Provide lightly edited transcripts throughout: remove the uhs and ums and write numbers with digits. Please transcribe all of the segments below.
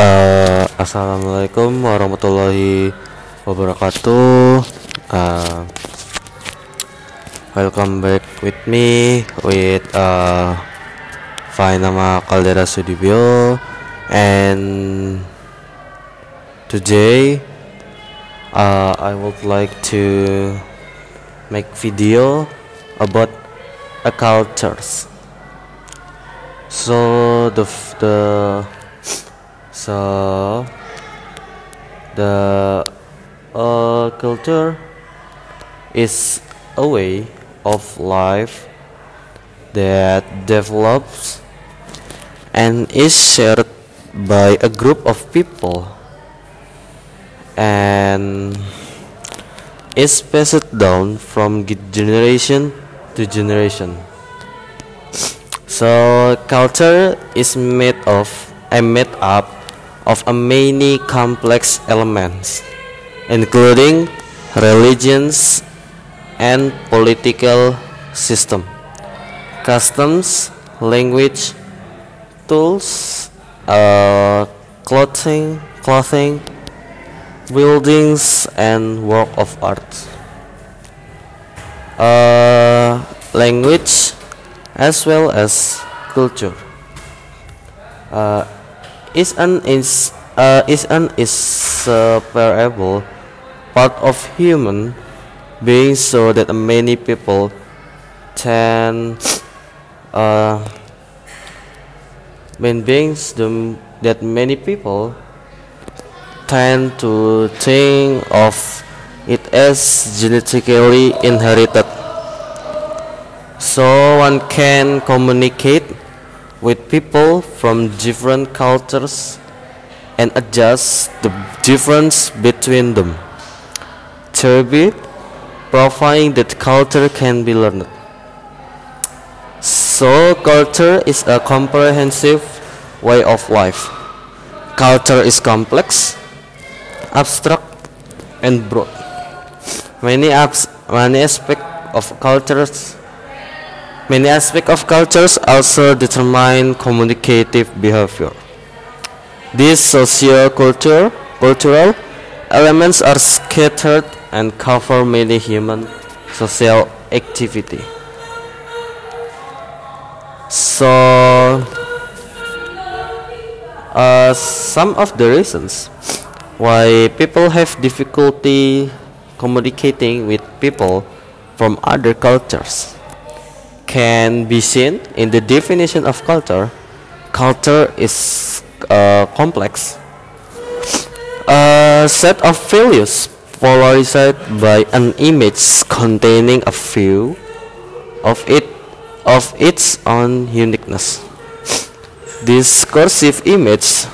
Assalamualaikum warahmatullahi wabarakatuh. Uh, Welcome back with me with Fainama Caldera Sudibyo, and today I would like to make video about a cultures. So the culture is a way of life that develops and is shared by a group of people and is passed down from generation to generation. So culture is made up of a many complex elements, including religions and political system, customs, language, tools, clothing, buildings, and work of art. Language as well as culture is an inseparable part of human being, so that many people tend to think of it as genetically inherited, so one can communicate with people from different cultures and adjust the difference between them, thereby proving that culture can be learned. So culture is a comprehensive way of life. Culture is complex, abstract, and broad. Many aspects of cultures also determine communicative behavior. These cultural elements are scattered and cover many human social activity. So, some of the reasons why people have difficulty communicating with people from other cultures can be seen in the definition of culture. Culture is complex, a set of values polarized by an image containing a few of its own uniqueness. Discursive image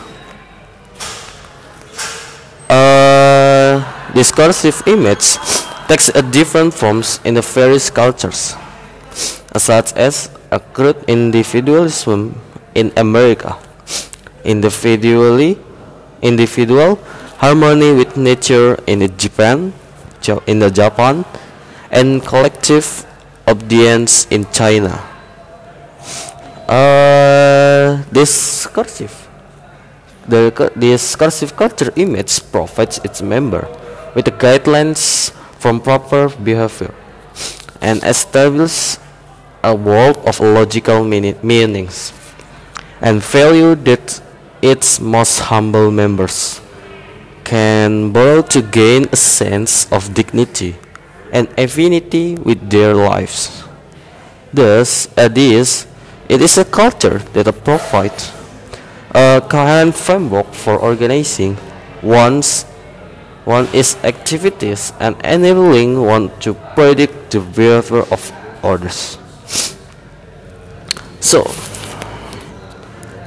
takes a different forms in the various cultures, such as a crude individualism in America, individual harmony with nature in Japan, and collective obedience in China. The discursive culture image provides its member with the guidelines from proper behavior and establish a world of logical meanings and value that its most humble members can borrow to gain a sense of dignity and affinity with their lives. Thus, it is a culture that provides a coherent framework for organizing one's activities and enabling one to predict the behavior of others. So,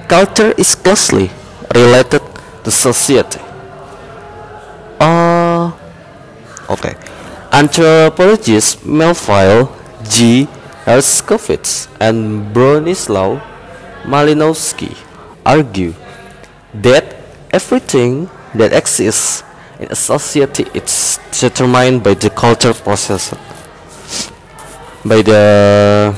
culture is closely related to society. Anthropologists Melville G. Herskovits and Bronislaw Malinowski argue that everything that exists in a society is determined by the culture possessed by the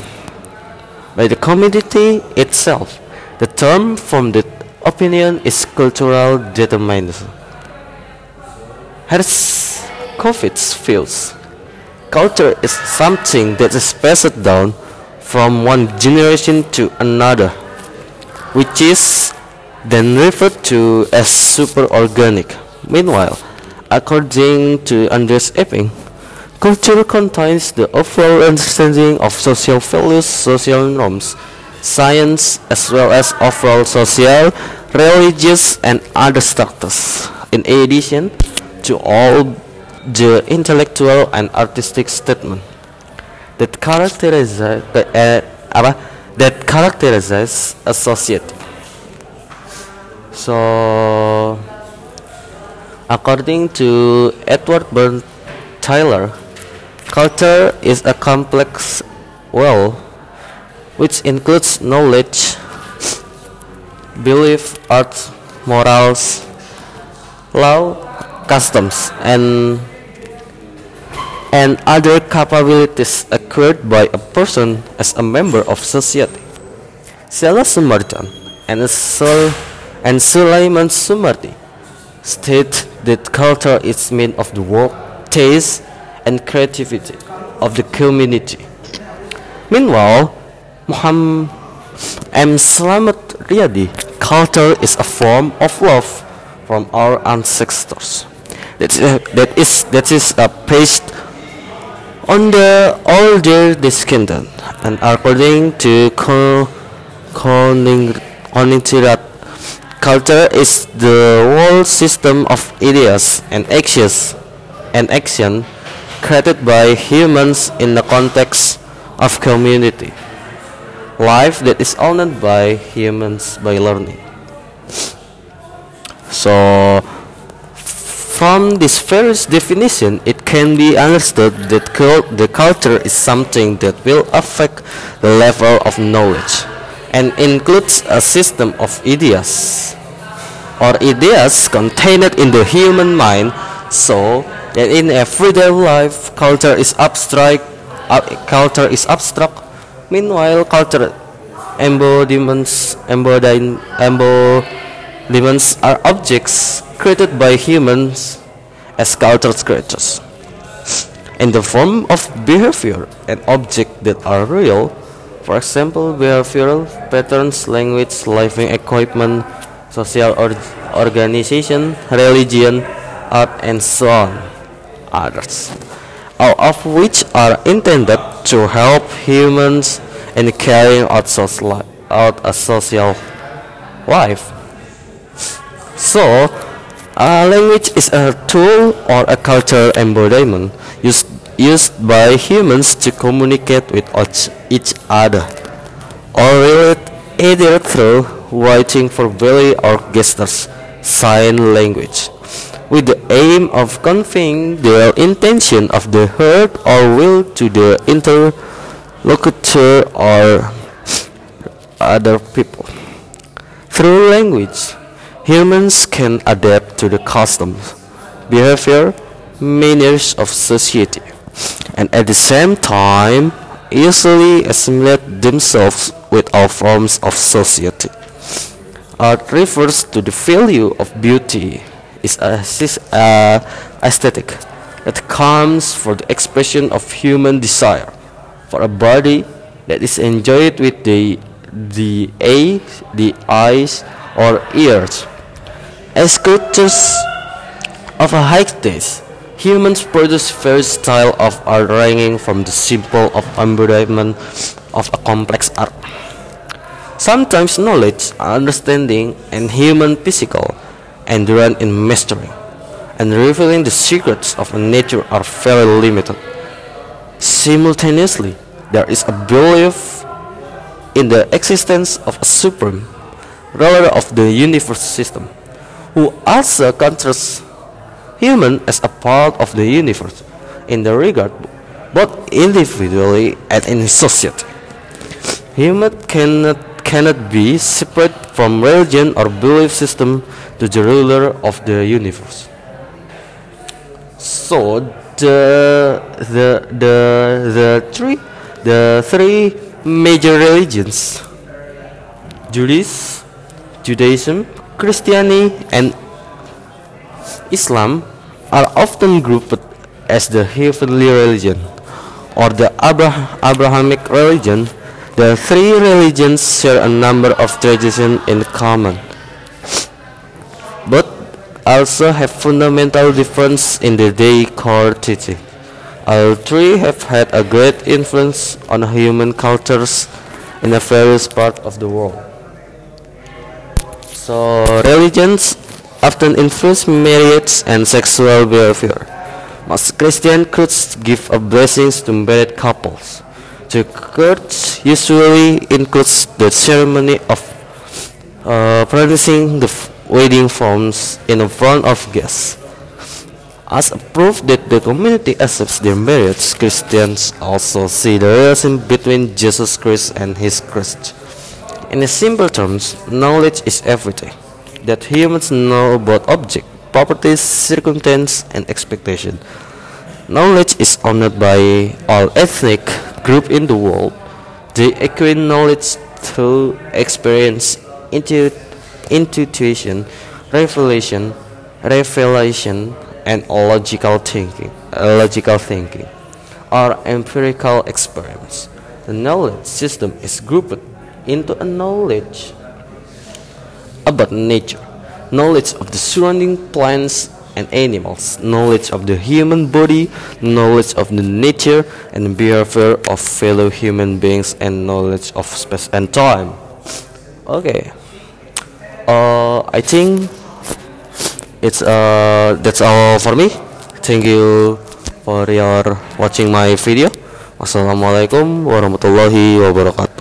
community itself. The term from the Opinion is cultural determinism. Herskovits feels culture is something that is passed down from one generation to another, which is then referred to as superorganic. Meanwhile, according to Andreas Epping, culture contains the overall understanding of social values, social norms, science, as well as overall social, religious, and other structures. In addition to all the intellectual and artistic statement that characterizes a society. So, according to Edward Burn Tyler, culture is a complex well which includes knowledge, belief, art, morals, law, customs, and other capabilities acquired by a person as a member of society. Sheila Sumarjan and Sulaiman Sumardi state that culture is made of the work, taste, and creativity of the community. Meanwhile, Muhammad M. Slamet Riyadi, culture is a form of love from our ancestors. That is based on the older descendant, and according to Koningtirat, culture is the whole system of ideas and action created by humans in the context of community life that is owned by humans by learning. So, from this various definition, it can be understood that the culture is something that will affect the level of knowledge and includes a system of ideas or ideas contained in the human mind, so that in everyday life culture is abstract. Meanwhile, culture embodiments are objects created by humans as cultural creatures in the form of behavior and objects that are real. For example, behavioral patterns, language, living equipment, social organization, religion, art, and so on. Others, all of which are intended to help humans in carrying out a social life. So, language is a tool or a cultural embodiment used by humans to communicate with each other, or relate either through writing, verbally, or gestures, sign language, with the aim of conveying the intention of the heard or will to the interlocutor or other people. Through language, humans can adapt to the customs, behavior, manners of society, and at the same time easily assimilate themselves with all forms of society. Art refers to the value of beauty, is aesthetic that comes for the expression of human desire for a body that is enjoyed with the eyes or ears. As creatures of a high taste, humans produce various styles of art ranging from the simple of embodiment of a complex art. Sometimes knowledge, understanding, and human physical endurance in mastering and revealing the secrets of nature are very limited. Simultaneously, there is a belief in the existence of a supreme ruler of the universe system, who also considers human as a part of the universe in the regard both individually and in society. Human cannot be separate from religion or belief system to the ruler of the universe. So the three major religions, Judaism, Judaism, Christianity, and Islam are often grouped as the heavenly religion or the Abrahamic religion. The three religions share a number of traditions in common, but also have fundamental difference in their core teaching. All three have had a great influence on human cultures in the various parts of the world. So, religions often influence marriage and sexual behavior. Most Christian cults give a blessings to married couples. The church usually includes the ceremony of pronouncing the wedding vows in front of guests. As a proof that the community accepts their marriage, Christians also see the relation between Jesus Christ and his Christ. In simple terms, knowledge is everything that humans know about object, properties, circumstance, and expectation. Knowledge is owned by all ethnic groups in the world. They acquire knowledge through experience, intuition, revelation, and logical thinking, or empirical experiments. The knowledge system is grouped into a knowledge about nature, knowledge of the surrounding plants and animals, knowledge of the human body, knowledge of the nature and behavior of fellow human beings, and knowledge of space and time. Okay, I think that's all for me. Thank you for your watching my video. Wassalamualaikum warahmatullahi wabarakatuh.